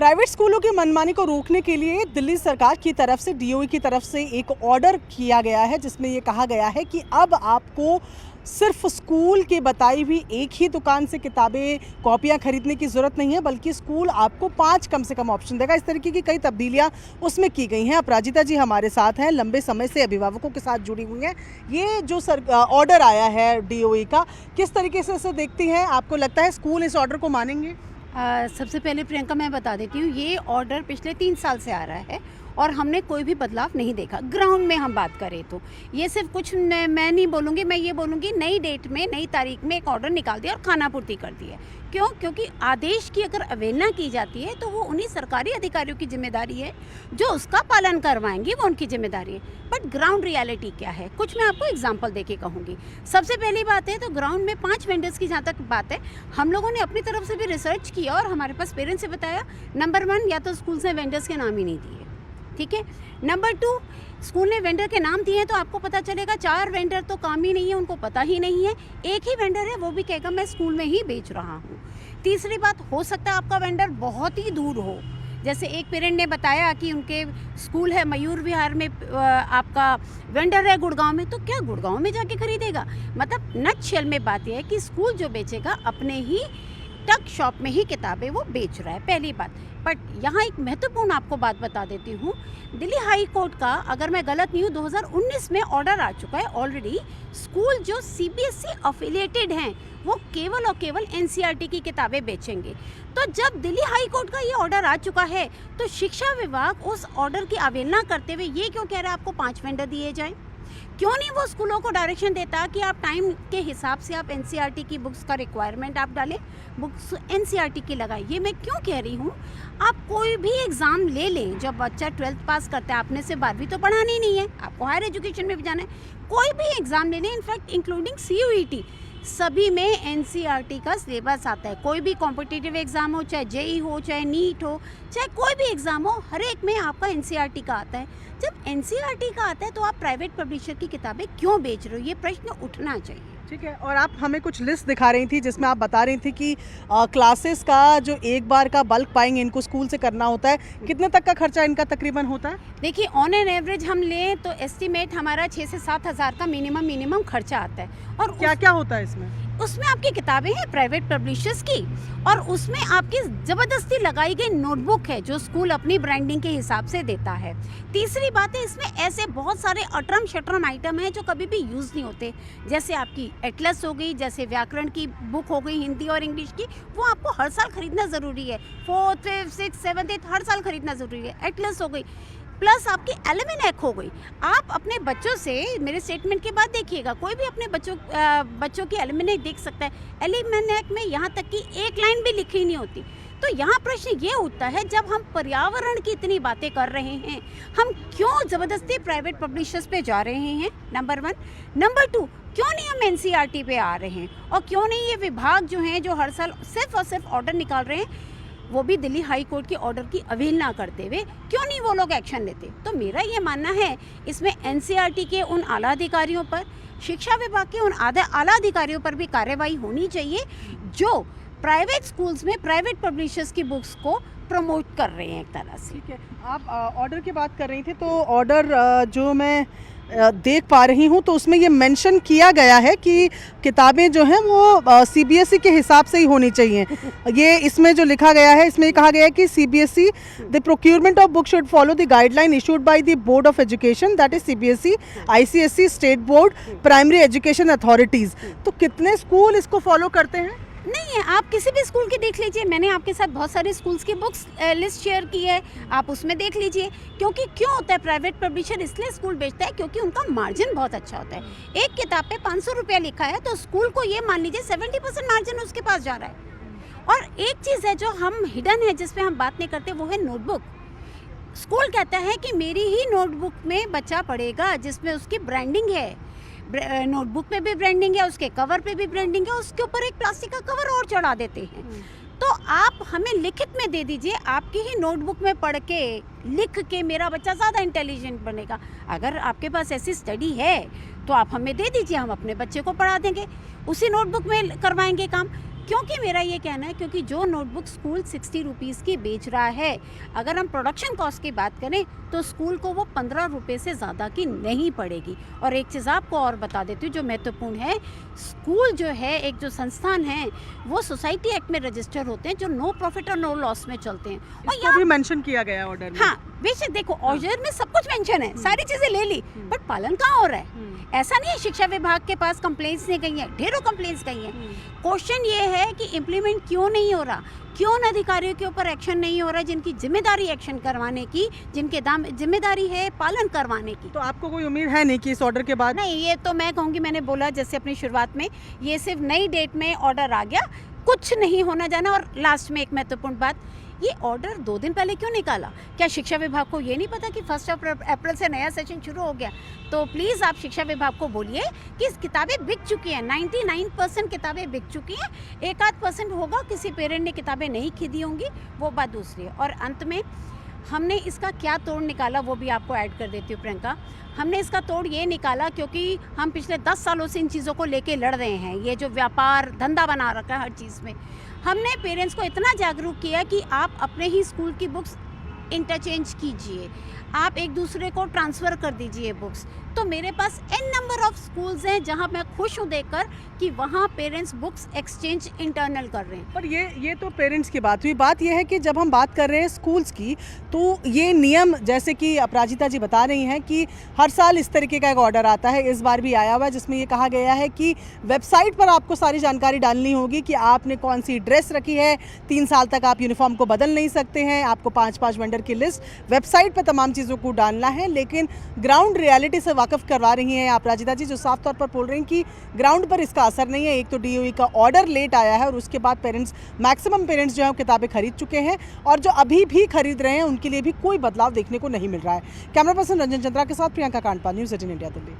Private स्कूलों की मनमानी को रोकने के लिए दिल्ली सरकार की तरफ से डीओई की तरफ से एक ऑर्डर किया गया है, जिसमें ये कहा गया है कि अब आपको सिर्फ स्कूल की बताई हुई एक ही दुकान से किताबें कॉपियां खरीदने की ज़रूरत नहीं है, बल्कि स्कूल आपको 5 कम से कम ऑप्शन देगा। इस तरीके की कई तब्दीलियां उसमें की गई हैं। अपराजिता जी हमारे साथ हैं, लंबे समय से अभिभावकों के साथ जुड़ी हुई हैं। ये जो ऑर्डर आया है डीओई का, किस तरीके से इसे देखती हैं? आपको लगता है स्कूल इस ऑर्डर को मानेंगे? सबसे पहले प्रियंका मैं बता देती हूँ, ये ऑर्डर पिछले 3 साल से आ रहा है और हमने कोई भी बदलाव नहीं देखा। ग्राउंड में हम बात करें तो ये सिर्फ कुछ मैं नहीं बोलूँगी, मैं ये बोलूँगी नई डेट में नई तारीख में एक ऑर्डर निकाल दिया और खानापूर्ति कर दी है। क्यों? क्योंकि आदेश की अगर अवहेलना की जाती है तो वो उन्हीं सरकारी अधिकारियों की जिम्मेदारी है जो उसका पालन करवाएंगे, वो उनकी जिम्मेदारी है। बट ग्राउंड रियलिटी क्या है, कुछ मैं आपको एग्जांपल देके कहूँगी। सबसे पहली बात है तो ग्राउंड में 5 वेंडर्स की जहाँ तक बात है, हम लोगों ने अपनी तरफ से भी रिसर्च किया और हमारे पास पेरेंट्स से बताया, नंबर 1 या तो स्कूल से वेंडर्स के नाम ही नहीं दिए, ठीक है। नंबर 2, स्कूल ने वेंडर के नाम दिए हैं तो आपको पता चलेगा 4 वेंडर तो काम ही नहीं है, उनको पता ही नहीं है। एक ही वेंडर है, वो भी कहेगा मैं स्कूल में ही बेच रहा हूँ। तीसरी बात, हो सकता है आपका वेंडर बहुत ही दूर हो। जैसे एक पेरेंट ने बताया कि उनके स्कूल है मयूर विहार में, आपका वेंडर है गुड़गांव में, तो क्या गुड़गांव में जाके खरीदेगा? मतलब नटशेल में बात यह है कि स्कूल जो बेचेगा अपने ही टक शॉप में ही किताबें वो बेच रहा है, पहली बात। बट यहाँ एक महत्वपूर्ण आपको बात बता देती हूँ, दिल्ली हाई कोर्ट का, अगर मैं गलत नहीं हूँ, 2019 में ऑर्डर आ चुका है ऑलरेडी। स्कूल जो सीबीएसई अफिलिएटेड हैं वो केवल और केवल एनसीईआरटी की किताबें बेचेंगे। तो जब दिल्ली हाई कोर्ट का ये ऑर्डर आ चुका है तो शिक्षा विभाग उस ऑर्डर की अवहेलना करते हुए ये क्यों कह रहा है आपको 5 वेंडर दिए जाएं? क्यों नहीं वो स्कूलों को डायरेक्शन देता कि आप टाइम के हिसाब से आप एनसीईआरटी की बुक्स का रिक्वायरमेंट आप डालें, बुक्स एनसीईआरटी की लगाएं। ये मैं क्यों कह रही हूँ, आप कोई भी एग्ज़ाम ले लें, जब बच्चा 12th पास करता है, आपने से 12वीं तो पढ़ानी नहीं है, आपको हायर एजुकेशन में भी जाना है, कोई भी एग्ज़ाम ले लें, इनफैक्ट इंक्लूडिंग सीयूईटी, सभी में एनसीईआरटी का सिलेबस आता है। कोई भी कॉम्पिटिटिव एग्ज़ाम हो, चाहे जेई हो, चाहे नीट हो, चाहे कोई भी एग्ज़ाम हो, हर एक में आपका एनसीईआरटी का आता है। जब एनसीईआरटी का आता है तो आप प्राइवेट पब्लिशर की किताबें क्यों बेच रहे हो, ये प्रश्न उठना चाहिए। ठीक है। और आप हमें कुछ लिस्ट दिखा रही थी जिसमें आप बता रही थी कि क्लासेस का जो एक बार का बल्क बाइंग इनको स्कूल से करना होता है, कितने तक का खर्चा इनका तकरीबन होता है? देखिए, ऑन एन एवरेज हम लें तो एस्टिमेट हमारा 6 से 7 हज़ार का मिनिमम खर्चा आता है। और क्या क्या होता है इसमें? उसमें आपकी किताबें हैं प्राइवेट पब्लिशर्स की, और उसमें आपकी ज़बरदस्ती लगाई गई नोटबुक है जो स्कूल अपनी ब्रांडिंग के हिसाब से देता है। तीसरी बात है, इसमें ऐसे बहुत सारे अटरम शटरम आइटम हैं जो कभी भी यूज़ नहीं होते। जैसे आपकी एटलस हो गई, जैसे व्याकरण की बुक हो गई हिंदी और इंग्लिश की, वो आपको हर साल खरीदना ज़रूरी है। 4th, 5th, 6th, 7th, 8th हर साल खरीदना ज़रूरी है। एटलस हो गई, प्लस आपकी एल्यूमिनेक हो गई। आप अपने बच्चों से, मेरे स्टेटमेंट के बाद देखिएगा, कोई भी अपने बच्चों की एल्यूमिनेक देख सकता है। एल्यूमिनेक में यहाँ तक कि एक लाइन भी लिखी नहीं होती। तो यहाँ प्रश्न ये उठता है, जब हम पर्यावरण की इतनी बातें कर रहे हैं, हम क्यों ज़बरदस्ती प्राइवेट पब्लिशर्स पे जा रहे हैं? नंबर 1। नंबर 2, क्यों नहीं हम एनसीईआरटी पे आ रहे हैं? और क्यों नहीं ये विभाग जो हैं, जो हर साल सिर्फ और सिर्फ ऑर्डर निकाल रहे हैं, वो भी दिल्ली हाई कोर्ट के ऑर्डर की अवहेलना करते हुए, क्यों नहीं वो लोग एक्शन लेते? तो मेरा ये मानना है, इसमें एनसीईआरटी के उन आला अधिकारियों पर, शिक्षा विभाग के उन आला अधिकारियों पर भी कार्रवाई होनी चाहिए जो प्राइवेट स्कूल्स में प्राइवेट पब्लिशर्स की बुक्स को प्रमोट कर रहे हैं एक तरह से। ठीक है। आप ऑर्डर की बात कर रही थी, तो ऑर्डर जो मैं देख पा रही हूँ तो उसमें ये मेंशन किया गया है कि किताबें जो हैं वो सीबीएसई के हिसाब से ही होनी चाहिए। ये इसमें जो लिखा गया है, इसमें कहा गया है कि CBSE the procurement of book should follow the guideline issued by the board of education, that is CBSE, ICSE, state board, primary education authorities. तो कितने स्कूल इसको फॉलो करते हैं? नहीं है, आप किसी भी स्कूल की देख लीजिए, मैंने आपके साथ बहुत सारे स्कूल्स की बुक्स लिस्ट शेयर की है, आप उसमें देख लीजिए। क्योंकि क्यों होता है प्राइवेट पब्लिशर इसलिए स्कूल बेचता है क्योंकि उनका मार्जिन बहुत अच्छा होता है। एक किताब पे 500 रुपया लिखा है तो स्कूल को ये मान लीजिए 70% मार्जिन उसके पास जा रहा है। और एक चीज़ है जो हम हिडन है, जिस पे हम बात नहीं करते, वो है नोटबुक। स्कूल कहता है कि मेरी ही नोटबुक में बच्चा पढ़ेगा जिसमें उसकी ब्रांडिंग है, नोटबुक पे भी ब्रांडिंग है, उसके कवर पे भी ब्रांडिंग है, उसके ऊपर एक प्लास्टिक का कवर और चढ़ा देते हैं। तो आप हमें लिखित में दे दीजिए, आपकी ही नोटबुक में पढ़ के लिख के मेरा बच्चा ज़्यादा इंटेलिजेंट बनेगा। अगर आपके पास ऐसी स्टडी है तो आप हमें दे दीजिए, हम अपने बच्चे को पढ़ा देंगे, उसी नोटबुक में करवाएंगे काम। क्योंकि मेरा ये कहना है, क्योंकि जो नोटबुक स्कूल 60 रुपीज़ की बेच रहा है, अगर हम प्रोडक्शन कॉस्ट की बात करें तो स्कूल को वो 15 रुपये से ज़्यादा की नहीं पड़ेगी। और एक चीज़ आपको और बता देती हूँ जो महत्वपूर्ण है, स्कूल जो है, एक जो संस्थान है, वो सोसाइटी एक्ट में रजिस्टर होते हैं, जो नो प्रॉफिट और नो लॉस में चलते हैं। और इसको भी मेंशन किया गया ऑर्डर में। हाँ, बेशक देखो ऑर्डर में सब कुछ मेंशन है, सारी चीज़ें ले ली, बट पालन कहाँ हो रहा है? ऐसा नहीं है शिक्षा विभाग के पास कंप्लेंट्स नहीं गई हैं, ढेरों कंप्लेंट्स गई हैं। क्वेश्चन ये है कि इम्प्लीमेंट क्यों नहीं हो रहा, क्यों उन अधिकारियों के ऊपर एक्शन नहीं हो रहा जिनकी जिम्मेदारी एक्शन करवाने की, जिनके दाम जिम्मेदारी है पालन करवाने की। तो आपको कोई उम्मीद है नहीं कि इस ऑर्डर के बाद? नहीं, ये तो मैं कहूँगी, मैंने बोला जैसे अपनी शुरुआत में, ये सिर्फ नई डेट में ऑर्डर आ गया, कुछ नहीं होना जाना। और लास्ट में एक महत्वपूर्ण बात, ये ऑर्डर 2 दिन पहले क्यों निकाला? क्या शिक्षा विभाग को ये नहीं पता कि 1 अप्रैल से नया सेशन शुरू हो गया? तो प्लीज़ आप शिक्षा विभाग को बोलिए कि किताबें बिक चुकी हैं, 99% किताबें बिक चुकी हैं, 1-8% होगा किसी पेरेंट ने किताबें नहीं खरीदी होंगी, वो बात दूसरी है। और अंत में हमने इसका क्या तोड़ निकाला वो भी आपको ऐड कर देती हूँ प्रियंका। हमने इसका तोड़ ये निकाला क्योंकि हम पिछले 10 सालों से इन चीज़ों को लेके लड़ रहे हैं, ये जो व्यापार धंधा बना रखा है हर चीज़ में। हमने पेरेंट्स को इतना जागरूक किया कि आप अपने ही स्कूल की बुक्स इंटरचेंज कीजिए, आप एक दूसरे को ट्रांसफ़र कर दीजिए बुक्स। तो मेरे पास n नंबर ऑफ़ स्कूल्स हैं जहां मैं खुश हूं देखकर कि वहां पेरेंट्स बुक्स एक्सचेंज इंटरनल कर रहे हैं। पर ये तो पेरेंट्स की बात हुई। बात ये है कि जब हम बात कर रहे हैं स्कूल्स की, तो ये नियम जैसे कि अपराजिता जी बता रही हैं कि हर साल इस तरीके का एक ऑर्डर आता है, इस बार भी आया हुआ है जिसमें ये कहा गया है कि वेबसाइट पर आपको सारी जानकारी डालनी होगी कि आपने कौन सी ड्रेस रखी है, 3 साल तक आप यूनिफॉर्म को बदल नहीं सकते हैं, आपको 5-5 वेंडर की लिस्ट वेबसाइट पर तमाम चीज़ों को डालना है। लेकिन ग्राउंड रियलिटी से वाकफ़ करवा रही हैं अपराजिता जी, जो साफ तौर पर बोल रही हैं कि ग्राउंड पर इसका असर नहीं है। एक तो डीओई का ऑर्डर लेट आया है और उसके बाद मैक्सिमम पेरेंट्स जो है किताबें खरीद चुके हैं, और जो अभी भी खरीद रहे हैं उनके लिए भी कोई बदलाव देखने को नहीं मिल रहा है। कैमरा पर्सन रंजन चंद्रा के साथ प्रियंका कांडपाल, न्यूज़ 18 इंडिया, दिल्ली।